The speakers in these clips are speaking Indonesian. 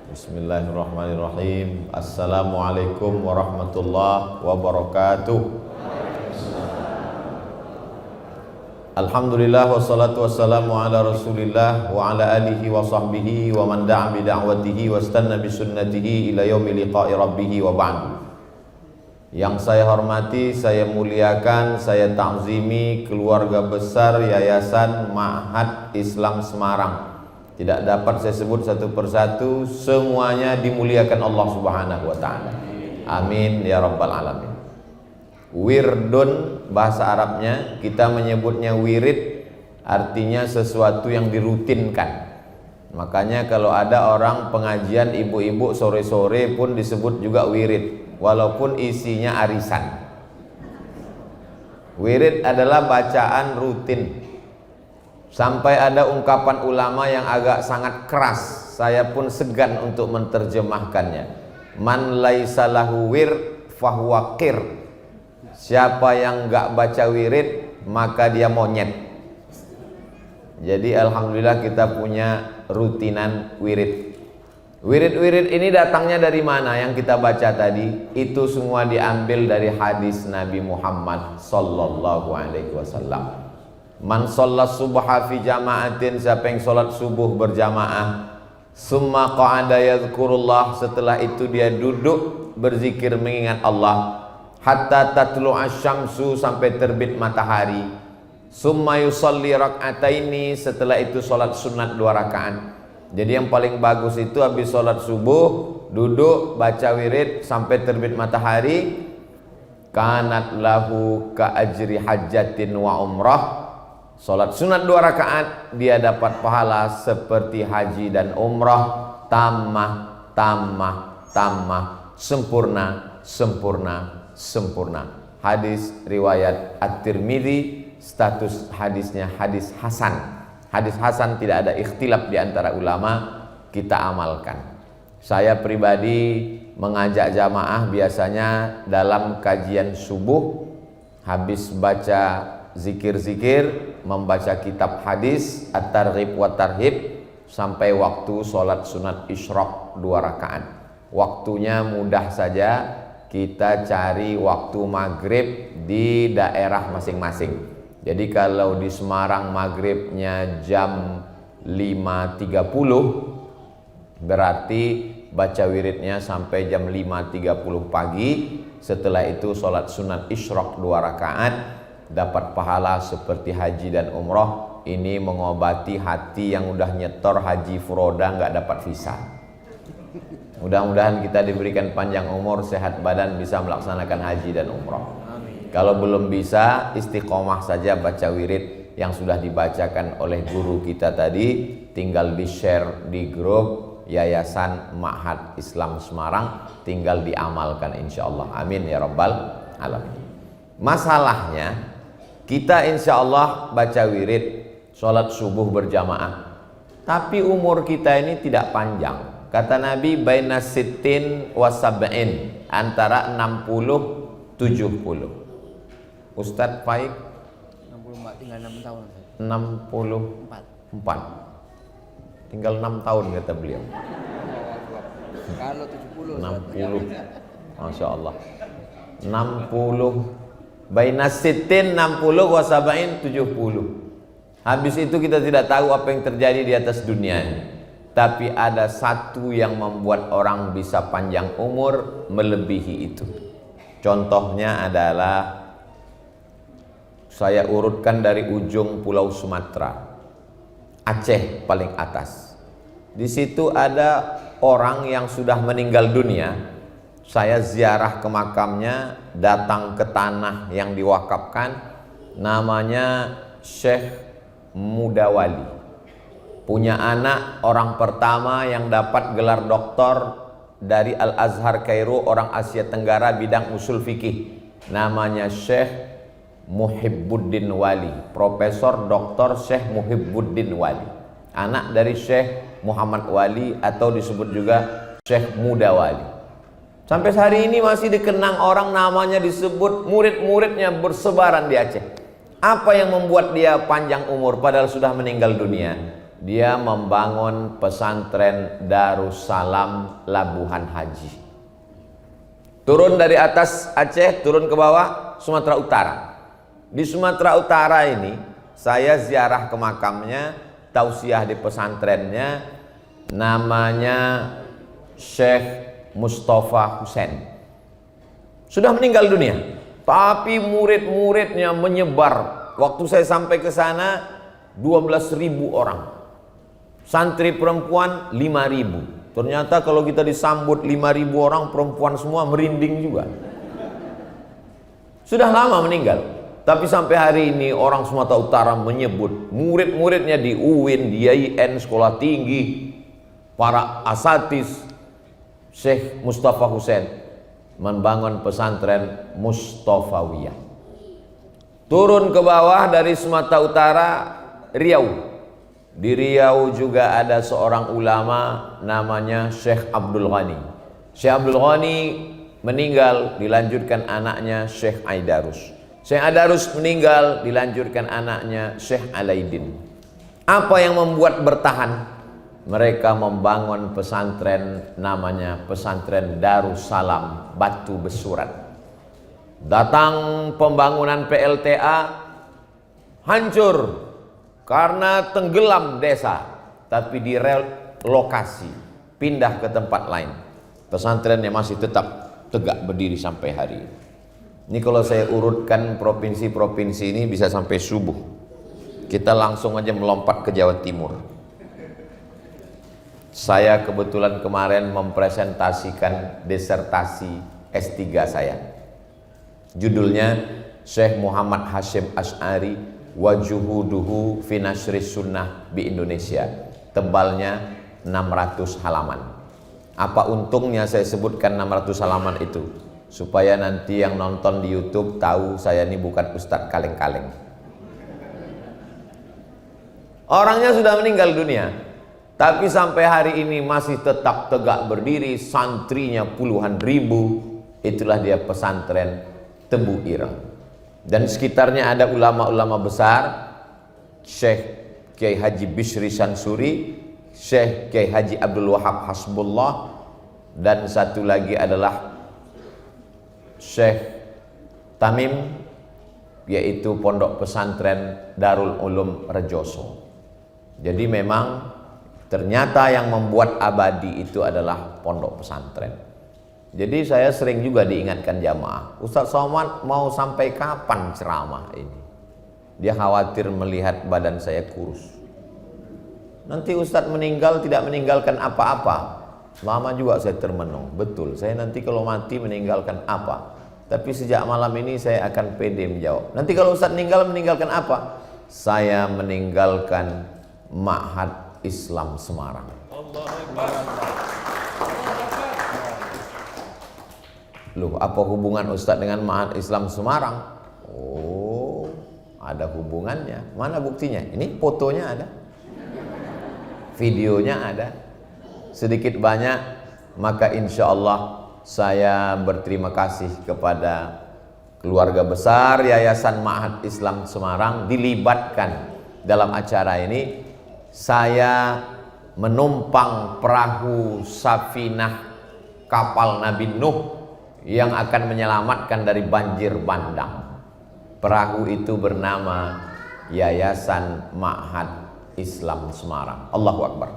Bismillahirrahmanirrahim. Assalamualaikum warahmatullahi wabarakatuh. Alhamdulillah wassalatu wassalamu ala Rasulillah wa ala alihi wa sahbihi wa man da'a bi da'watihi wa istanna bi sunnatihi ila yaumi liqa'i rabbih wa ba'd. Yang saya hormati, saya muliakan, saya ta'zimi keluarga besar Yayasan Ma'had Islam Semarang. Tidak dapat saya sebut satu persatu, semuanya dimuliakan Allah Subhanahu wa taala. Amin ya rabbal alamin. Wirdun bahasa Arabnya, kita menyebutnya wirid, artinya sesuatu yang dirutinkan. Makanya kalau ada orang pengajian ibu-ibu sore-sore pun disebut juga wirid, walaupun isinya arisan. Wirid adalah bacaan rutin. Sampai ada ungkapan ulama yang agak sangat keras, saya pun segan untuk menerjemahkannya. Man laisa lahu wir fahuwa qir. Siapa yang enggak baca wirid, maka dia monyet. Jadi alhamdulillah kita punya rutinan wirid. Wirid-wirid ini datangnya dari mana yang kita baca tadi? Itu semua diambil dari hadis Nabi Muhammad sallallahu alaihi wasallam. Man shollat subha fi jama'atin, siapa yang sholat subuh berjamaah, summa qa'ada yadhkurullah, setelah itu dia duduk berzikir mengingat Allah, hatta tatlu asyamsu, sampai terbit matahari, summa yusalli rak'ataini, setelah itu sholat sunat 2 rakaat. Jadi yang paling bagus itu habis sholat subuh duduk baca wirid sampai terbit matahari. Kanat lahu ka ajri hajjatin wa umrah. Sholat sunat 2 rakaat dia dapat pahala seperti haji dan umrah. Tamah, tamah, tamah, sempurna, sempurna, sempurna. Hadis riwayat At-Tirmidzi, status hadisnya hadis hasan. Hadis hasan, tidak ada ikhtilaf di antara ulama, kita amalkan. Saya pribadi mengajak jamaah biasanya dalam kajian subuh, habis baca zikir-zikir, membaca kitab hadis At-Targhib wa Tarhib, sampai waktu sholat sunat isyraq 2 rakaat. Waktunya mudah saja, kita cari waktu maghrib di daerah masing-masing. Jadi kalau di Semarang maghribnya jam 5.30, berarti baca wiridnya sampai jam 5.30 pagi. Setelah itu sholat sunat isyraq 2 rakaat, dapat pahala seperti haji dan umroh. Ini mengobati hati yang udah nyetor haji furoda nggak dapat visa. Mudah-mudahan kita diberikan panjang umur, sehat badan, bisa melaksanakan haji dan umroh. Kalau belum bisa, istiqomah saja baca wirid yang sudah dibacakan oleh guru kita tadi, tinggal di-share di grup Yayasan Ma'had Islam Semarang, tinggal diamalkan insyaallah. Amin ya rabbal alamin. Masalahnya, kita insyaallah baca wirid, sholat subuh berjamaah, tapi umur kita ini tidak panjang. Kata Nabi, baina sittin wa sab'in, antara 60 70. Ustadz Faik 64, tinggal 6 tahun. 64. Tinggal 6 tahun kata beliau. Kalau 70 60. Masya Allah. 60 baina sittin 60 wa sab'in 70. Habis itu kita tidak tahu apa yang terjadi di atas dunia ini. Tapi ada satu yang membuat orang bisa panjang umur melebihi itu. Contohnya adalah, saya urutkan dari ujung pulau Sumatera, Aceh paling atas. Di situ ada orang yang sudah meninggal dunia. Saya ziarah ke makamnya, datang ke tanah yang diwakafkan. Namanya Syekh Mudawali. Punya anak orang pertama yang dapat gelar doktor dari Al-Azhar Kairo, orang Asia Tenggara, bidang usul fikih. Namanya Syekh Muhibbuddin Wali, Profesor Dr. Syekh Muhibbuddin Wali, anak dari Syekh Muhammad Wali atau disebut juga Syekh Muda Wali. Sampai hari ini masih dikenang orang, namanya disebut, murid-muridnya bersebaran di Aceh. Apa yang membuat dia panjang umur padahal sudah meninggal dunia? dia membangun pesantren Darussalam Labuhan Haji. Turun dari atas Aceh, turun ke bawah Sumatera Utara. Di Sumatera Utara ini saya ziarah ke makamnya, tausiah di pesantrennya, namanya Syekh Mustafa Husain. Sudah meninggal dunia, tapi murid-muridnya menyebar. Waktu saya sampai ke sana 12.000 orang. Santri perempuan 5.000. Ternyata kalau kita disambut 5.000 orang perempuan semua merinding juga. Sudah lama meninggal, tapi sampai hari ini orang Sumatera Utara menyebut murid-muridnya di UIN, di IAIN, sekolah tinggi, para asatis, Syekh Mustafa Husain membangun pesantren Mustafawiyah. Turun ke bawah dari Sumatera Utara, Riau. Di Riau juga ada seorang ulama namanya Syekh Abdul Ghani. Syekh Abdul Ghani meninggal, dilanjutkan anaknya Syekh Aidarus. Syekh Aidarus meninggal, dilanjutkan anaknya Syekh Alaidin. Apa yang membuat bertahan? Mereka membangun pesantren namanya pesantren Darussalam Batu Besurat. Datang pembangunan PLTA, hancur karena tenggelam desa, tapi direlokasi, pindah ke tempat lain. Pesantrennya masih tetap tegak berdiri sampai hari ini. Ini kalau saya urutkan provinsi-provinsi ini bisa sampai subuh. Kita langsung aja melompat ke Jawa Timur. Saya kebetulan kemarin mempresentasikan disertasi S3 saya. Judulnya Syekh Muhammad Hashim Asy'ari Wajuhuduhu fi Nashris Sunnah di Indonesia. Tebalnya 600 halaman. Apa untungnya saya sebutkan 600 halaman itu? Supaya nanti yang nonton di YouTube tahu saya ini bukan ustadz kaleng-kaleng. Orangnya sudah meninggal dunia, tapi sampai hari ini masih tetap tegak berdiri, santrinya puluhan ribu. Itulah dia pesantren Tebu Ireng. Dan sekitarnya ada ulama-ulama besar, Syekh Kiai Haji Bishri Shansuri, Syekh Kiai Haji Abdul Wahab Hasbullah, dan satu lagi adalah Syekh Tamim, yaitu pondok pesantren Darul Ulum Rejoso. Jadi memang ternyata yang membuat abadi itu adalah pondok pesantren. Jadi saya sering juga diingatkan jamaah, Ustadz Somad mau sampai kapan ceramah ini? Dia khawatir melihat badan saya kurus. Nanti Ustadz meninggal tidak meninggalkan apa-apa. Lama juga saya termenung. Betul, saya nanti kalau mati meninggalkan apa? Tapi sejak malam ini saya akan pede menjawab. Nanti kalau Ustadz meninggalkan apa? Saya meninggalkan Ma'had Islam Semarang. Loh, apa hubungan Ustadz dengan Ma'had Islam Semarang? Oh, ada hubungannya. Mana buktinya? Ini fotonya ada, videonya ada, sedikit banyak. Maka insya Allah saya berterima kasih kepada keluarga besar Yayasan Ma'had Islam Semarang dilibatkan dalam acara ini. Saya menumpang perahu safinah kapal Nabi Nuh yang akan menyelamatkan dari banjir bandang. Perahu itu bernama Yayasan Ma'had Islam Semarang. Allahu Akbar.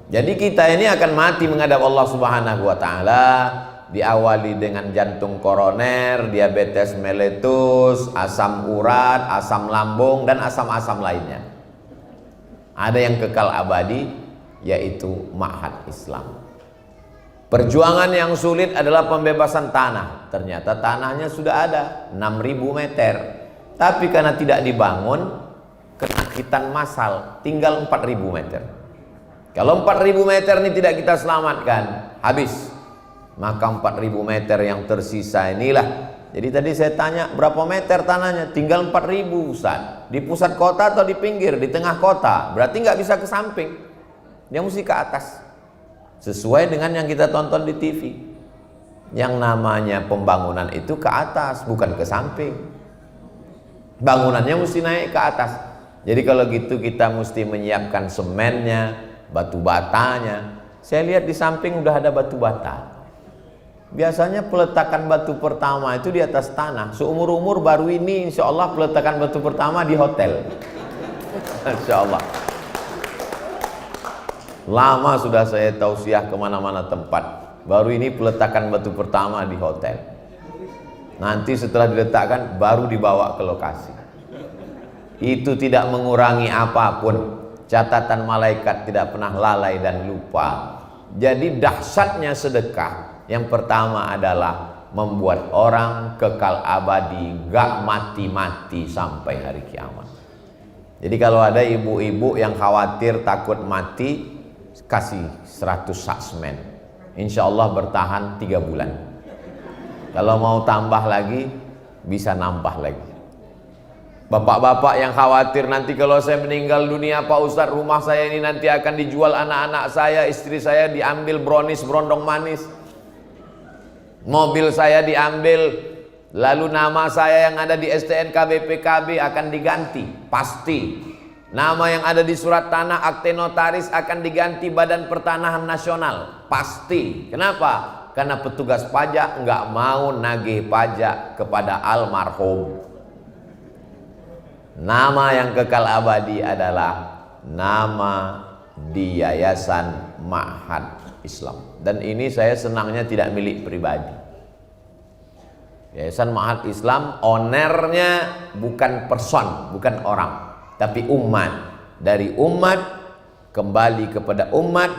Jadi kita ini akan mati menghadap Allah Subhanahu wa taala, diawali dengan jantung koroner, diabetes meletus, asam urat, asam lambung, dan asam-asam lainnya. Ada yang kekal abadi, yaitu Ma'had Islam. Perjuangan yang sulit adalah pembebasan tanah. Ternyata tanahnya sudah ada 6.000 meter, tapi karena tidak dibangun, kesakitan massal, tinggal 4.000 meter. Kalau 4.000 meter ini tidak kita selamatkan, habis. Maka 4.000 meter yang tersisa inilah. Jadi tadi saya tanya berapa meter tanahnya, tinggal 4.000 Ustaz. Di pusat kota atau di pinggir, di tengah kota, berarti nggak bisa ke samping, dia mesti ke atas. Sesuai dengan yang kita tonton di TV. Yang namanya pembangunan itu ke atas, bukan ke samping. Bangunannya mesti naik ke atas. Jadi kalau gitu kita mesti menyiapkan semennya, batu batanya. Saya lihat di samping udah ada batu bata. Biasanya peletakan batu pertama itu di atas tanah. Seumur-umur baru ini insya Allah peletakan batu pertama di hotel. Insya Allah. Lama sudah saya tausiah kemana-mana tempat. Baru ini peletakan batu pertama di hotel. Nanti setelah diletakkan baru dibawa ke lokasi. Itu tidak mengurangi apapun. Catatan malaikat tidak pernah lalai dan lupa. Jadi dahsyatnya sedekah. Yang pertama adalah membuat orang kekal abadi, gak mati-mati sampai hari kiamat. Jadi kalau ada ibu-ibu yang khawatir takut mati, kasih 100 sak semen. Insya Allah bertahan 3 bulan. Kalau mau tambah lagi, bisa nambah lagi. Bapak-bapak yang khawatir nanti kalau saya meninggal dunia Pak Ustadz, rumah saya ini nanti akan dijual, anak-anak saya, istri saya diambil brownies, berondong manis, mobil saya diambil, lalu nama saya yang ada di STNK BPKB akan diganti, pasti. Nama yang ada di surat tanah akte notaris akan diganti Badan Pertanahan Nasional, pasti. Kenapa? Karena petugas pajak nggak mau nagih pajak kepada almarhum. Nama yang kekal abadi adalah nama di Yayasan Ma'had Islam. Dan ini saya senangnya tidak milik pribadi. Yayasan Ma'had Islam, ownernya bukan person, bukan orang, tapi umat. Dari umat kembali kepada umat,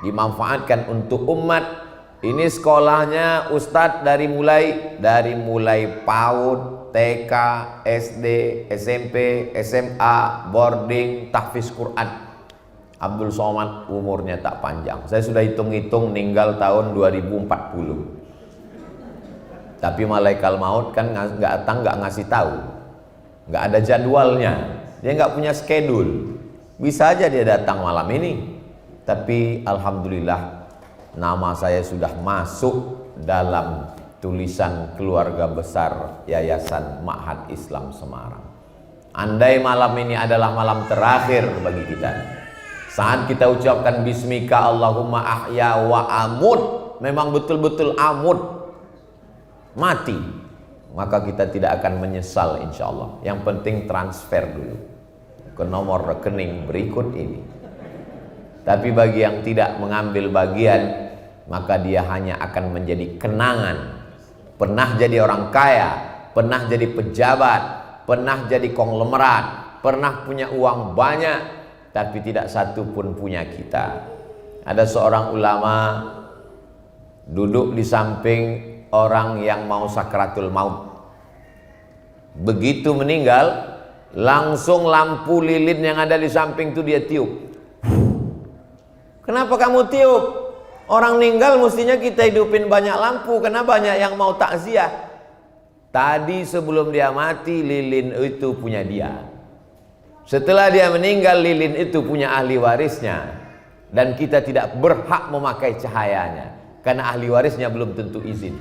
dimanfaatkan untuk umat. Ini sekolahnya Ustadz dari mulai PAUD, TK, SD, SMP, SMA, boarding, tahfiz Quran. Abdul Somad umurnya tak panjang. Saya sudah hitung-hitung meninggal tahun 2040. Tapi malaikat maut kan nggak ngasih tahu, nggak ada jadwalnya, dia nggak punya schedule. Bisa aja dia datang malam ini, tapi alhamdulillah nama saya sudah masuk dalam tulisan keluarga besar Yayasan Ma'had Islam Semarang. Andai malam ini adalah malam terakhir bagi kita, saat kita ucapkan bismika Allahumma ahya wa amut, memang betul-betul amut, mati, maka kita tidak akan menyesal insya Allah. Yang penting transfer dulu ke nomor rekening berikut ini. Tapi bagi yang tidak mengambil bagian, maka dia hanya akan menjadi kenangan. Pernah jadi orang kaya, pernah jadi pejabat, pernah jadi konglomerat, pernah punya uang banyak, tapi tidak satu pun punya kita. Ada seorang ulama duduk di samping orang yang mau sakratul maut. Begitu meninggal, langsung lampu lilin yang ada di samping itu dia tiup. Kenapa kamu tiup? Orang meninggal mestinya kita hidupin banyak lampu, karena banyak yang mau takziah. Tadi sebelum dia mati, lilin itu punya dia. Setelah dia meninggal, lilin itu punya ahli warisnya. Dan kita tidak berhak memakai cahayanya, karena ahli warisnya belum tentu izin.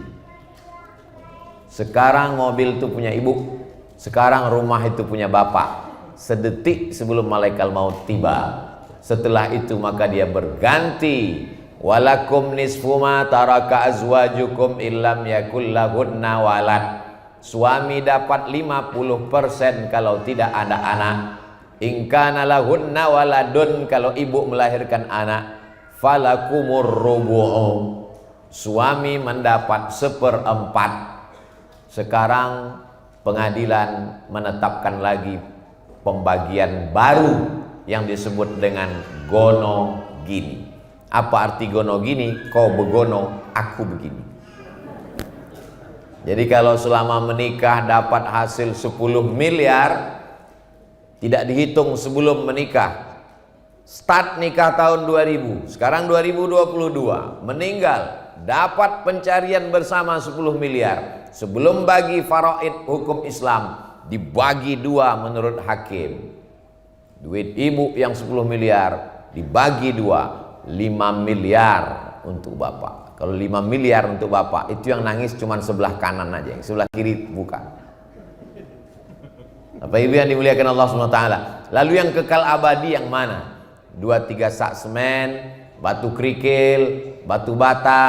Sekarang mobil itu punya ibu, sekarang rumah itu punya bapak. Sedetik sebelum malaikat maut tiba, setelah itu maka dia berganti. Walakum nisfu ma taraka azwajukum illam yakul lahunna walad. Suami dapat 50% kalau tidak ada anak. In kana lahunna waladun, kalau ibu melahirkan anak, falakumur rubu'u. Suami mendapat 1/4. Sekarang pengadilan menetapkan lagi pembagian baru yang disebut dengan gono gini. Apa arti gono gini? Kau begono, aku begini. Jadi kalau selama menikah dapat hasil 10 miliar, tidak dihitung sebelum menikah. Start nikah tahun 2000, sekarang 2022, meninggal dapat pencarian bersama 10 miliar. Sebelum bagi faraid hukum Islam, dibagi 2 menurut hakim. Duit ibu yang 10 miliar dibagi 2, 5 miliar untuk bapak. Kalau 5 miliar untuk bapak, itu yang nangis cuma sebelah kanan aja, yang sebelah kiri buka. Bapak Ibu yang dimuliakan Allah SWT. Lalu yang kekal abadi yang mana? 2-3 sak semen, batu kerikil, batu bata,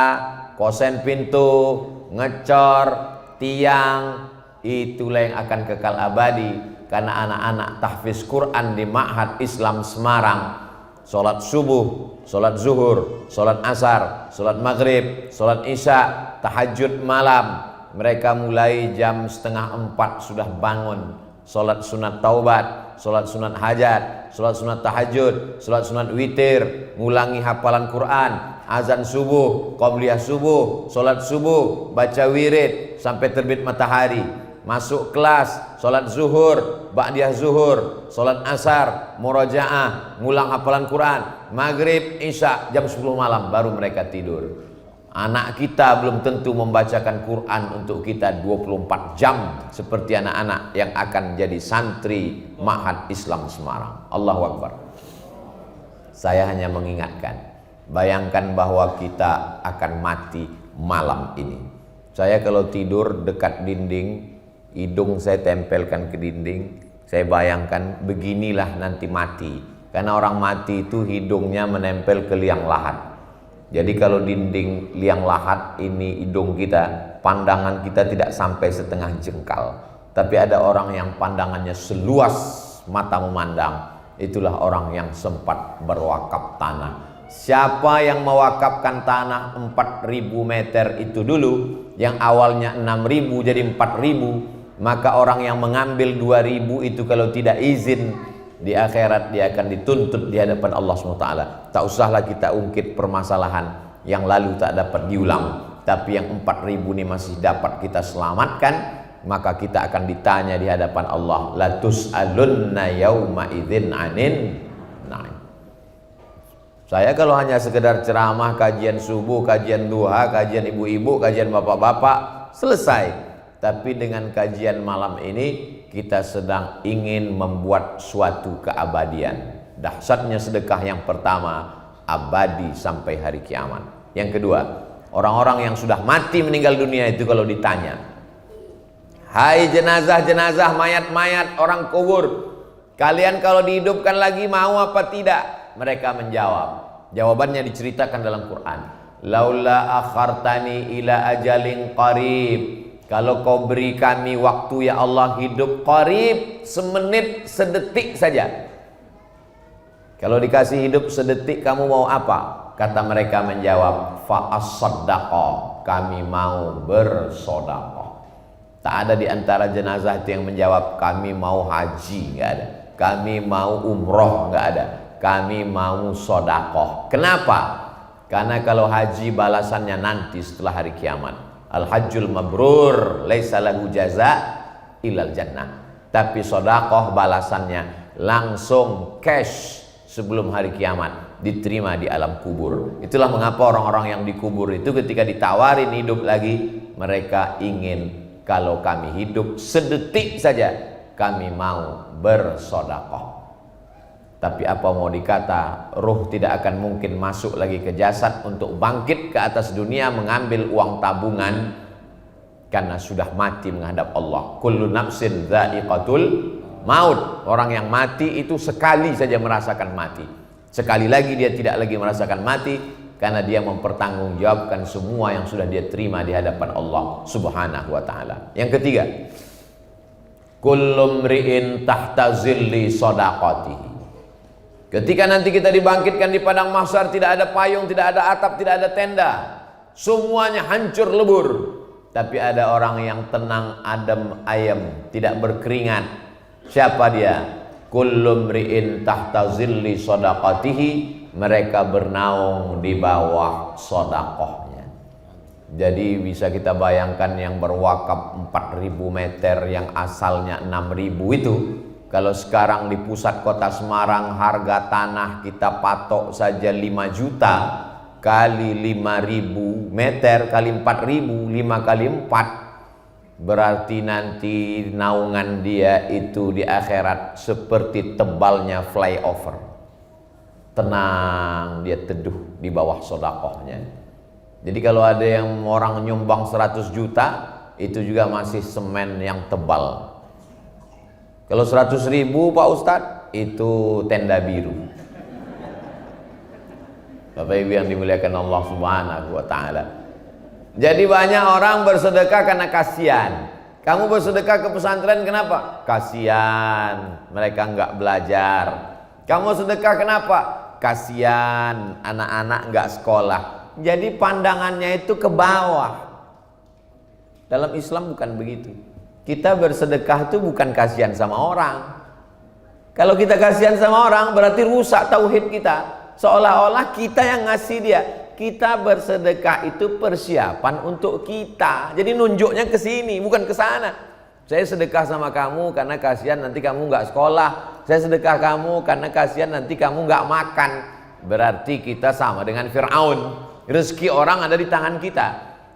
kosen pintu, ngecor, tiang, itulah yang akan kekal abadi. Karena anak-anak tahfiz Quran di Ma'had Islam Semarang, sholat subuh, sholat zuhur, sholat asar, sholat maghrib, sholat isya, tahajud malam, mereka mulai jam 3:30 sudah bangun, sholat sunat taubat, sholat sunat hajat, sholat sunat tahajud, sholat sunat witir, ngulangi hafalan Quran, azan subuh, qobliyah subuh, sholat subuh, baca wirid sampai terbit matahari, masuk kelas, sholat zuhur, ba'diyah zuhur, sholat asar, murajaah, ngulang hafalan Quran, maghrib, isya, jam 10 malam baru mereka tidur. Anak kita belum tentu membacakan Quran untuk kita 24 jam seperti anak-anak yang akan jadi santri Ma'had Islam Semarang. Allahu Akbar. Saya hanya mengingatkan, bayangkan bahwa kita akan mati malam ini. Saya kalau tidur dekat dinding, hidung saya tempelkan ke dinding, saya bayangkan beginilah nanti mati. Karena orang mati itu hidungnya menempel ke liang lahat. Jadi kalau dinding liang lahat ini hidung kita, pandangan kita tidak sampai setengah jengkal. Tapi ada orang yang pandangannya seluas mata memandang. Itulah orang yang sempat berwakaf tanah. Siapa yang mewakafkan tanah 4.000 meter itu dulu, yang awalnya 6.000 jadi 4.000, maka orang yang mengambil 2.000 itu kalau tidak izin, di akhirat dia akan dituntut di hadapan Allah SWT. Tak usahlah kita ungkit permasalahan yang lalu tak dapat diulang, tapi yang 4.000 ini masih dapat kita selamatkan, maka kita akan ditanya di hadapan Allah, la tus'alunna yauma idzin anin na'im. Saya kalau hanya sekedar ceramah, kajian subuh, kajian duha, kajian ibu-ibu, kajian bapak-bapak, selesai. Tapi dengan kajian malam ini kita sedang ingin membuat suatu keabadian. Dahsyatnya sedekah yang pertama, abadi sampai hari kiamat. Yang kedua, orang-orang yang sudah mati meninggal dunia itu kalau ditanya, hai jenazah-jenazah, mayat-mayat orang kubur, kalian kalau dihidupkan lagi mau apa tidak? Mereka menjawab. Jawabannya diceritakan dalam Quran. Laula akhartani ila ajalin qarib. Kalau kau beri kami waktu ya Allah hidup qarib, semenit, sedetik saja. Kalau dikasih hidup sedetik kamu mau apa? Kata mereka menjawab, fa'as-saddaqa, kami mau bersodaqah. Tak ada di antara jenazah itu yang menjawab kami mau haji, enggak ada. Kami mau umroh, enggak ada. Kami mau sodaqah. Kenapa? Karena kalau haji balasannya nanti setelah hari kiamat. Al-hajjul mabrur laisa lahu jaza ilal jannah. Tapi sedekah balasannya langsung cash sebelum hari kiamat, diterima di alam kubur. Itulah mengapa orang-orang yang dikubur itu ketika ditawarin hidup lagi, mereka ingin kalau kami hidup sedetik saja kami mau bersedekah. Tapi apa mau dikata, ruh tidak akan mungkin masuk lagi ke jasad untuk bangkit ke atas dunia mengambil uang tabungan, karena sudah mati menghadap Allah. Kullu nafsin dha'iqatul maut. Orang yang mati itu sekali saja merasakan mati. Sekali lagi dia tidak lagi merasakan mati, karena dia mempertanggungjawabkan semua yang sudah dia terima di hadapan Allah Subhanahu wa ta'ala. Yang ketiga, kullu mri'in tahta zilli shadaqatihi. Ketika nanti kita dibangkitkan di padang mahsyar, tidak ada payung, tidak ada atap, tidak ada tenda, semuanya hancur lebur. Tapi ada orang yang tenang, adem ayem, tidak berkeringat. Siapa dia? Kullu mri'in tahta zilli shadaqatihi. Mereka bernaung di bawah sedekahnya. Jadi bisa kita bayangkan yang berwakaf 4.000 meter yang asalnya 6.000 itu, kalau sekarang di pusat kota Semarang harga tanah kita patok saja 5 juta, kali 5.000 meter kali 4.000, 5 kali 4, berarti nanti naungan dia itu di akhirat seperti tebalnya flyover. Tenang, dia teduh di bawah sedekahnya. Jadi kalau ada yang orang nyumbang 100 juta, itu juga masih semen yang tebal. Kalau 100.000 Pak Ustadz, itu tenda biru. Bapak Ibu yang dimuliakan Allah Subhanahu wa Ta'ala. Jadi banyak orang bersedekah karena kasihan. Kamu bersedekah ke pesantren kenapa? Kasihan mereka nggak belajar. Kamu sedekah kenapa? Kasihan anak-anak nggak sekolah. Jadi pandangannya itu ke bawah. Dalam Islam bukan begitu. Kita bersedekah itu bukan kasihan sama orang. Kalau kita kasihan sama orang berarti rusak tauhid kita. Seolah-olah kita yang ngasih dia. Kita bersedekah itu persiapan untuk kita. Jadi nunjuknya ke sini, bukan ke sana. Saya sedekah sama kamu karena kasihan nanti kamu nggak sekolah. Saya sedekah kamu karena kasihan nanti kamu nggak makan. Berarti kita sama dengan Fir'aun. Rezeki orang ada di tangan kita.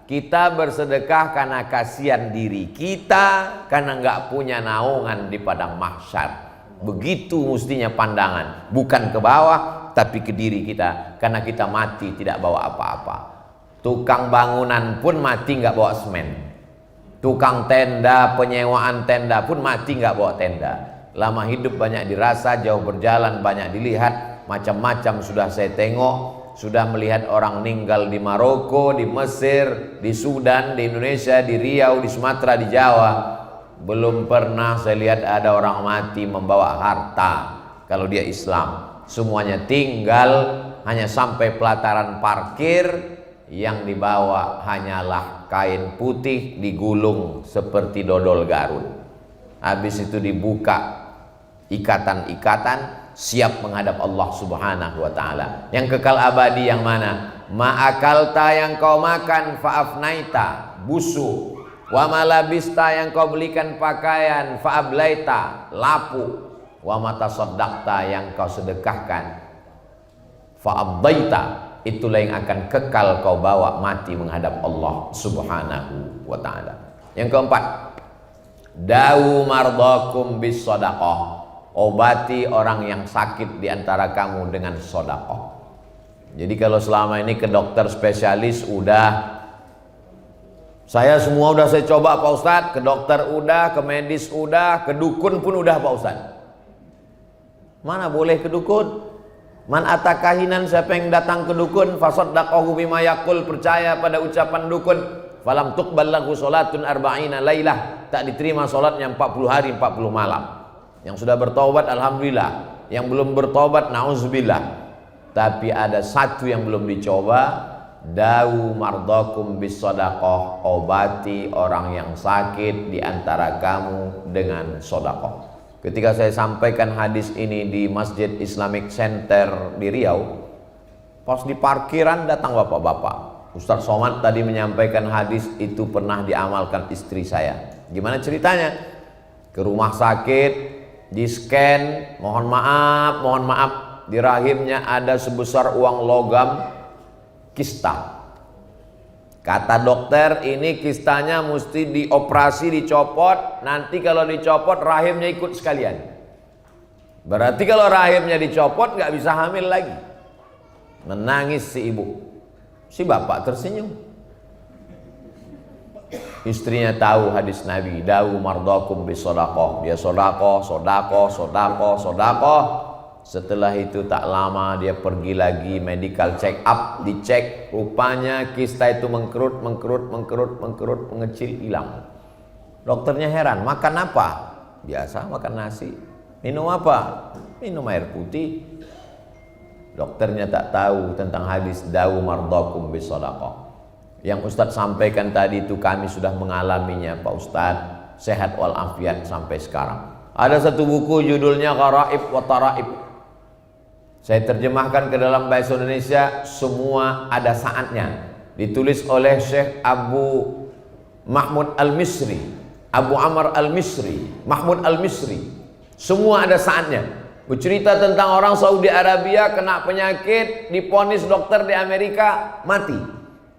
Kita bersedekah karena kasihan diri kita, karena nggak punya naungan di padang mahsyar. Begitu mestinya pandangan, bukan ke bawah tapi ke diri kita, karena kita mati tidak bawa apa-apa. Tukang bangunan pun mati nggak bawa semen. Tukang tenda, penyewaan tenda pun mati nggak bawa tenda. Lama hidup banyak dirasa, jauh berjalan banyak dilihat, macam-macam sudah saya tengok. Sudah melihat orang meninggal di Maroko, di Mesir, di Sudan, di Indonesia, di Riau, di Sumatera, di Jawa. Belum pernah saya lihat ada orang mati membawa harta kalau dia Islam. Semuanya tinggal, hanya sampai pelataran parkir, yang dibawa hanyalah kain putih digulung seperti dodol Garut. Habis itu dibuka ikatan-ikatan, siap menghadap Allah Subhanahu wa Ta'ala. Yang kekal abadi yang mana? Ma'akalta, yang kau makan, fa'afnaita, busuk. Wa malabista, yang kau belikan pakaian, fa'ablaita, lapuk. Wa matasaddaqta, yang kau sedekahkan, fa'abdaita, itulah yang akan kekal kau bawa mati menghadap Allah Subhanahu wa Ta'ala. Yang keempat, dawu mardakum bis sadaqah, obati orang yang sakit di antara kamu dengan sedekah. Jadi kalau selama ini ke dokter spesialis udah, saya semua udah saya coba Pak Ustadz, ke dokter udah, ke medis udah, ke dukun pun udah Pak Ustadz. Mana boleh ke dukun? Man atakahinan, siapa yang datang ke dukun, fasaddaqahu bima yaqul, percaya pada ucapan dukun, falam tuqbal lahu salatun arba'ina lailah, tak diterima salatnya 40 hari 40 malam. Yang sudah bertobat alhamdulillah, yang belum bertobat nauzubillah. Tapi ada satu yang belum dicoba, dawu mardakum bis sadaqah, obati orang yang sakit di antara kamu dengan sedekah. Ketika saya sampaikan hadis ini di Masjid Islamic Center di Riau, pas di parkiran datang bapak-bapak. Ustadz Somad tadi menyampaikan hadis itu pernah diamalkan istri saya. Gimana ceritanya? Ke rumah sakit, di scan, mohon maaf, di rahimnya ada sebesar uang logam kista. Kata dokter, ini kistanya mesti dioperasi, dicopot. Nanti kalau dicopot rahimnya ikut sekalian. Berarti kalau rahimnya dicopot nggak bisa hamil lagi. Menangis si ibu. Si bapak tersenyum. Istrinya tahu hadis Nabi, dawu mardakum bis sadaqah. Dia sodakoh. Setelah itu tak lama dia pergi lagi medical check up, dicek, rupanya kista itu mengkerut, mengecil, hilang. Dokternya heran, makan apa? Biasa makan nasi. Minum apa? Minum air putih. Dokternya tak tahu tentang hadis dawu mardakum bis sadaqah. Yang Ustadz sampaikan tadi itu kami sudah mengalaminya Pak Ustadz, sehat walafiat sampai sekarang. Ada satu buku judulnya Gharaib wa Taraib. Saya terjemahkan ke dalam bahasa Indonesia, semua ada saatnya. Ditulis oleh Syekh Abu Mahmud Al-Misri, Abu Amr Al-Misri, Mahmud Al-Misri. Semua ada saatnya. Bercerita tentang orang Saudi Arabia kena penyakit, diponis dokter di Amerika, mati.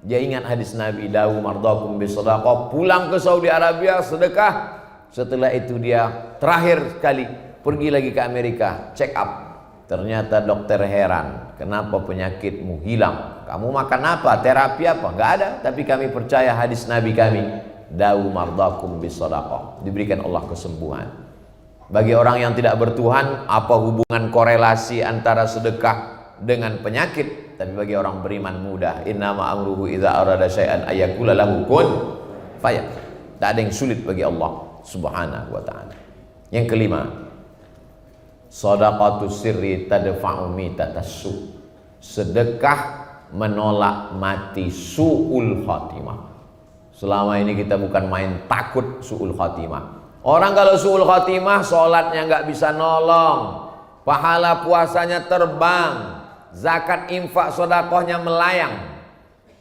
Dia ingat hadis Nabi, dawu mardakum bis sadaqah, pulang ke Saudi Arabia sedekah. Setelah itu dia terakhir sekali pergi lagi ke Amerika, check up. Ternyata dokter heran, kenapa penyakitmu hilang? Kamu makan apa? Terapi apa? Enggak ada, tapi kami percaya hadis Nabi kami, dawu mardakum bis sadaqah, diberikan Allah kesembuhan. Bagi orang yang tidak bertuhan, apa hubungan korelasi antara sedekah dengan penyakit? Tapi bagi orang beriman mudah. Innama amruhu idza arada syai'an ayyakula lahu kun fayakun. Tak ada yang sulit bagi Allah Subhanahu wa ta'ala. Yang kelima, shadaqatus sirri tadfa'u mitatassu. Sedekah menolak mati su'ul khatimah. Selama ini kita bukan main takut su'ul khatimah. Orang kalau su'ul khatimah, sholatnya nggak bisa nolong, pahala puasanya terbang, zakat infak sedekahnya melayang.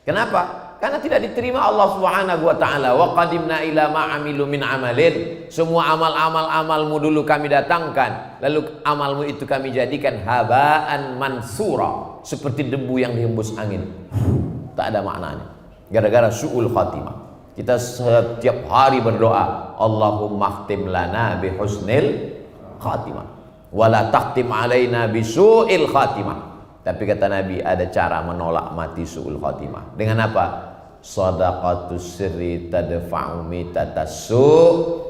Kenapa? Karena tidak diterima Allah Subhanahu wa ta'ala. Wa qadimna ila ma amilu min amalin. Semua amalmu dulu kami datangkan, lalu amalmu itu kami jadikan habaan mansura, seperti debu yang dihembus angin. Tak ada maknanya. Gara-gara su'ul khatimah. Kita setiap hari berdoa, Allahumma khtim lana bi husnil khatimah wala takhtim alaina bi su'il khatimah. Tapi kata Nabi, ada cara menolak mati su'ul khatimah. Dengan apa? Shadaqatus sirri tadfa'u mitatassu.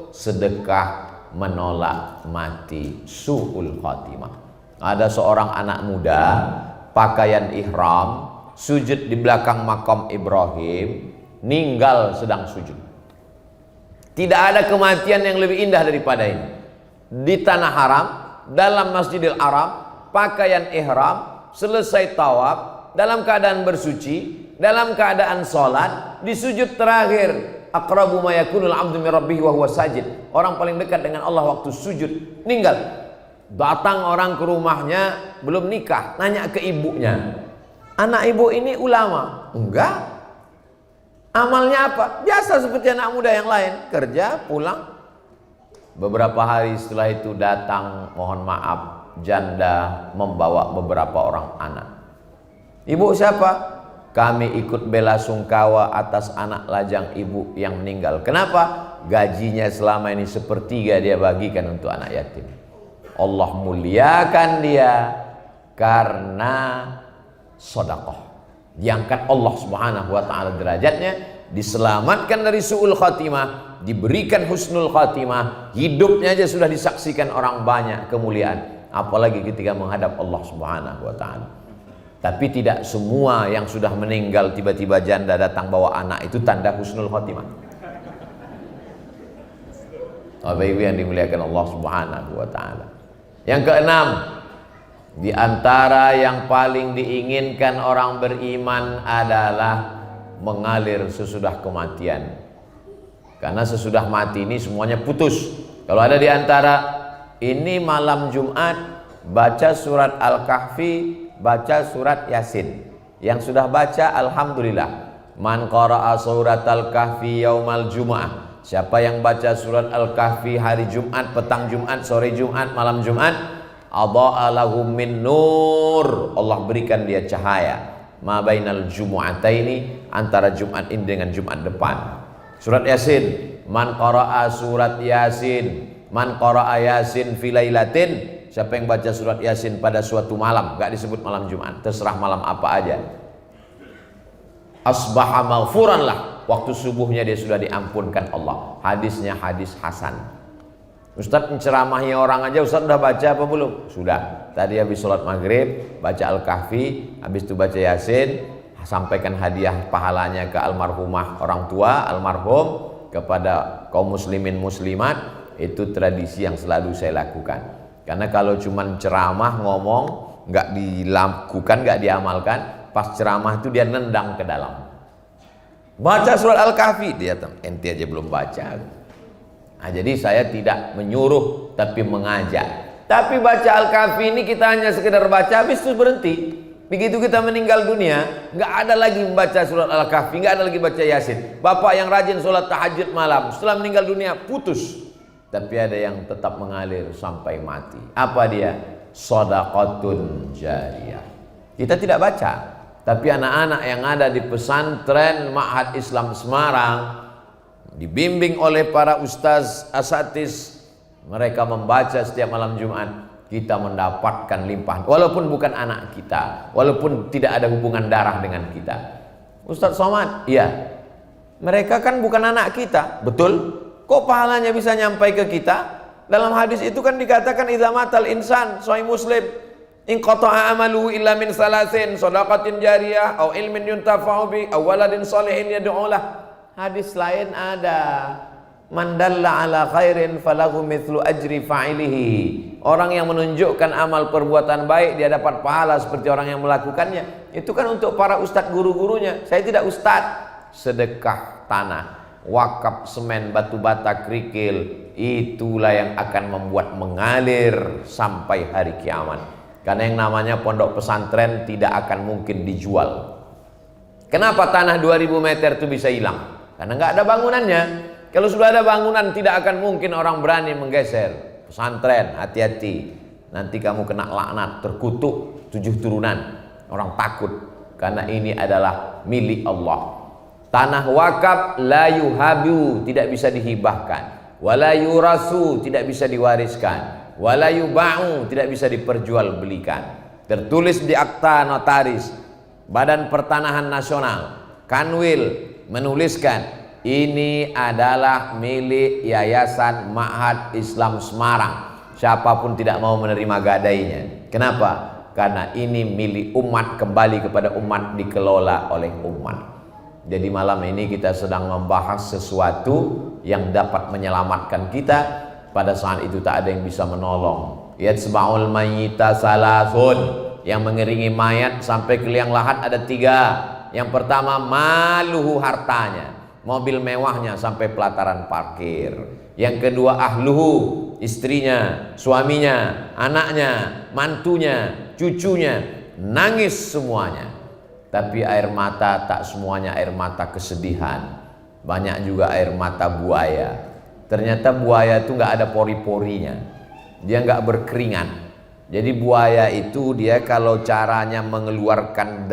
Sedekah menolak mati su'ul khatimah. Ada seorang anak muda pakaian ihram, sujud di belakang makam Ibrahim, ninggal sedang sujud. Tidak ada kematian yang lebih indah daripada ini. Di tanah haram, dalam Masjidil Haram, pakaian ihram, selesai tawaf, dalam keadaan bersuci, dalam keadaan sholat, di sujud terakhir. Aqrabu ma yakunul 'abdu min rabbih wa huwa sajid. Orang paling dekat dengan Allah waktu sujud, ninggal. Datang orang ke rumahnya, belum nikah, nanya ke ibunya, anak ibu ini ulama? Enggak. Amalnya apa? Biasa seperti anak muda yang lain, kerja, pulang. Beberapa hari setelah itu datang, mohon maaf, janda membawa beberapa orang anak. Ibu siapa? Kami ikut bela sungkawa atas anak lajang ibu yang meninggal. Kenapa? Gajinya selama ini sepertiga dia bagikan untuk anak yatim. Allah muliakan dia karena sedekah. Diangkat Allah Subhanahu wa ta'ala derajatnya, diselamatkan dari su'ul khatimah, diberikan husnul khatimah, hidupnya aja sudah disaksikan orang banyak kemuliaan, apalagi ketika menghadap Allah Subhanahu wa ta'ala. Tapi tidak semua yang sudah meninggal tiba-tiba janda datang bawa anak itu tanda husnul khatimah. Bapak Ibu yang dimuliakan Allah Subhanahu wa ta'ala. Yang keenam, di antara yang paling diinginkan orang beriman adalah mengalir sesudah kematian. Karena sesudah mati ini semuanya putus. Kalau ada di antara ini malam Jumat, baca surat Al-Kahfi, baca surat Yasin. Yang sudah baca, alhamdulillah. Man qara'a surat Al-Kahfi yaumal Jum'ah. Siapa yang baca surat Al-Kahfi hari Jumat, petang Jumat, sore Jumat, malam Jumat, adha'a lahum min nur, Allah berikan dia cahaya ma bainal jumu'ataini, antara Jumat ini dengan Jumat depan. Surat Yasin, man qara'a surat Yasin, man qara'a Yasin fi lailatin, siapa yang baca surat Yasin pada suatu malam, enggak disebut malam Jumat, terserah malam apa aja, asbaha maghfuran lah, waktu subuhnya dia sudah diampunkan Allah. Hadisnya hadis hasan. Ustadz menceramahi orang aja, Ustadz udah baca apa belum? Sudah. Tadi habis sholat maghrib baca Al-Kahfi, habis itu baca Yasin, sampaikan hadiah pahalanya ke almarhumah orang tua, almarhum, kepada kaum muslimin muslimat. Itu tradisi yang selalu saya lakukan. Karena kalau cuman ceramah ngomong, nggak dilakukan, nggak diamalkan, pas ceramah itu dia nendang ke dalam. Baca surat Al-Kahfi, dia ente aja belum baca. Nah, jadi saya tidak menyuruh tapi mengajak. Tapi baca Al-Kahfi ini kita hanya sekedar baca, habis itu berhenti. Begitu kita meninggal dunia, nggak ada lagi membaca surat Al-Kahfi, nggak ada lagi baca Yasin. Bapak yang rajin sholat tahajud malam, setelah meninggal dunia putus. Tapi ada yang tetap mengalir sampai mati. Apa dia? Shadaqatun jariyah. Kita tidak baca, tapi anak-anak yang ada di pesantren Ma'had Islam Semarang, dibimbing oleh para ustaz asatiz, mereka membaca setiap malam Jumat, kita mendapatkan limpahan, walaupun bukan anak kita, walaupun tidak ada hubungan darah dengan kita. Ustaz Somad, iya, mereka kan bukan anak kita, betul. Kok pahalanya bisa nyampai ke kita? Dalam hadis itu kan dikatakan idza matal insan, sahih Muslim, in qata'a amaluhu illa min salasin, shadaqatin jariyah, au ilmin yuntafa'u bi, au waladin shalihin yad'u lah. Hadis lain ada, man dalla ala khairin falahu mithlu ajri fa'ilihi. Orang yang menunjukkan amal perbuatan baik dia dapat pahala seperti orang yang melakukannya. Itu kan untuk para ustadz guru-gurunya. Saya tidak ustadz. Sedekah tanah, wakaf semen, batu bata, kerikil, itulah yang akan membuat mengalir sampai hari kiamat. Karena yang namanya pondok pesantren tidak akan mungkin dijual. Kenapa tanah 2000 meter itu bisa hilang? Karena nggak ada bangunannya. Kalau sudah ada bangunan tidak akan mungkin orang berani menggeser. Pesantren, hati-hati, nanti kamu kena laknat, terkutuk 7 turunan. Orang takut karena ini adalah milik Allah. Tanah wakaf la yuhabu, tidak bisa dihibahkan, wala yurasu, tidak bisa diwariskan, wala yuba'u, tidak bisa diperjualbelikan. Tertulis di akta notaris Badan Pertanahan Nasional, Kanwil menuliskan ini adalah milik Yayasan Ma'had Islam Semarang. Siapapun tidak mau menerima gadainya. Kenapa? Karena ini milik umat, kembali kepada umat, dikelola oleh umat. Jadi malam ini kita sedang membahas sesuatu yang dapat menyelamatkan kita. Pada saat itu tak ada yang bisa menolong. Yatsba'ul mayyita salasun, yang mengiringi mayat sampai ke liang lahat ada 3. Yang pertama maluhu, hartanya, mobil mewahnya sampai pelataran parkir. Yang kedua ahluhu, istrinya, suaminya, anaknya, mantunya, cucunya, nangis semuanya. Tapi air mata tak semuanya air mata kesedihan. Banyak juga air mata buaya. Ternyata buaya itu nggak ada pori-porinya. Dia nggak berkeringat. Jadi buaya itu dia kalau caranya mengeluarkan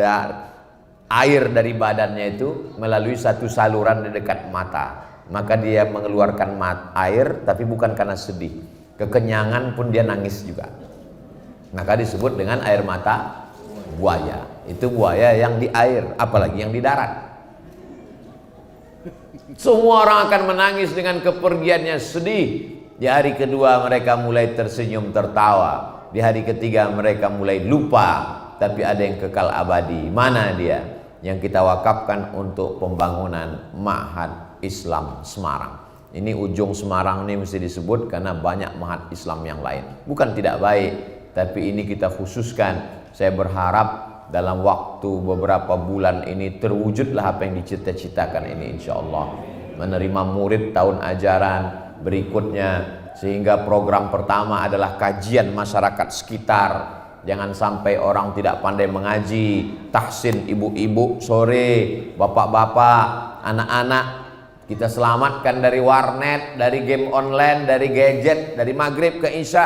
air dari badannya itu melalui satu saluran di dekat mata. Maka dia mengeluarkan air tapi bukan karena sedih. Kekenyangan pun dia nangis juga. Maka disebut dengan air mata buaya. Itu buaya yang di air, apalagi yang di darat. Semua orang akan menangis dengan kepergiannya, sedih. Di hari kedua mereka mulai tersenyum tertawa. Di hari ketiga mereka mulai lupa. Tapi ada yang kekal abadi. Mana dia? Yang kita wakafkan untuk pembangunan Ma'had Islam Semarang. Ini ujung Semarang ini mesti disebut karena banyak Ma'had Islam yang lain. Bukan tidak baik, tapi ini kita khususkan. Saya berharap dalam waktu beberapa bulan ini terwujudlah apa yang dicita-citakan ini, insya Allah. Menerima murid tahun ajaran berikutnya, sehingga program pertama adalah kajian masyarakat sekitar. Jangan sampai orang tidak pandai mengaji, tahsin ibu-ibu sore, bapak-bapak, anak-anak kita selamatkan dari warnet, dari game online, dari gadget, dari maghrib ke isya,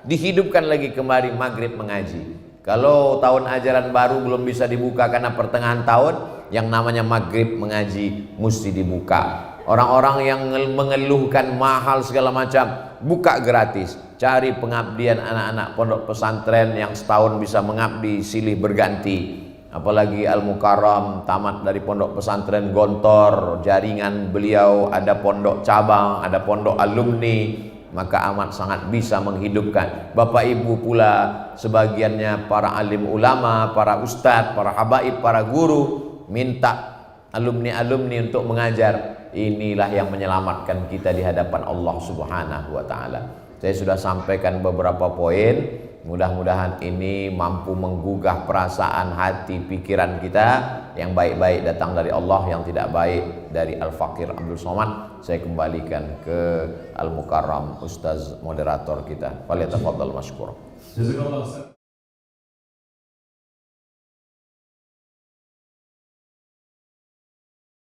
dihidupkan lagi kembali maghrib mengaji. Kalau tahun ajaran baru belum bisa dibuka karena pertengahan tahun, yang namanya maghrib mengaji mesti dibuka. Orang-orang yang mengeluhkan mahal segala macam, buka gratis. Cari pengabdian anak-anak pondok pesantren yang setahun bisa mengabdi silih berganti. Apalagi Al-Mukarram tamat dari pondok pesantren Gontor, jaringan beliau ada pondok cabang, ada pondok alumni, maka amat sangat bisa menghidupkan. Bapak ibu pula sebagiannya para alim ulama, para ustadz, para habaib, para guru minta alumni-alumni untuk mengajar. Inilah yang menyelamatkan kita di hadapan Allah Subhanahu wa ta'ala. Saya sudah sampaikan beberapa poin. Mudah-mudahan ini mampu menggugah perasaan hati pikiran kita. Yang baik-baik datang dari Allah, yang tidak baik dari Al-Fakir Abdul Somad. Saya kembalikan ke Al-Mukarram Ustaz moderator kita. Falyatafaddal masykur.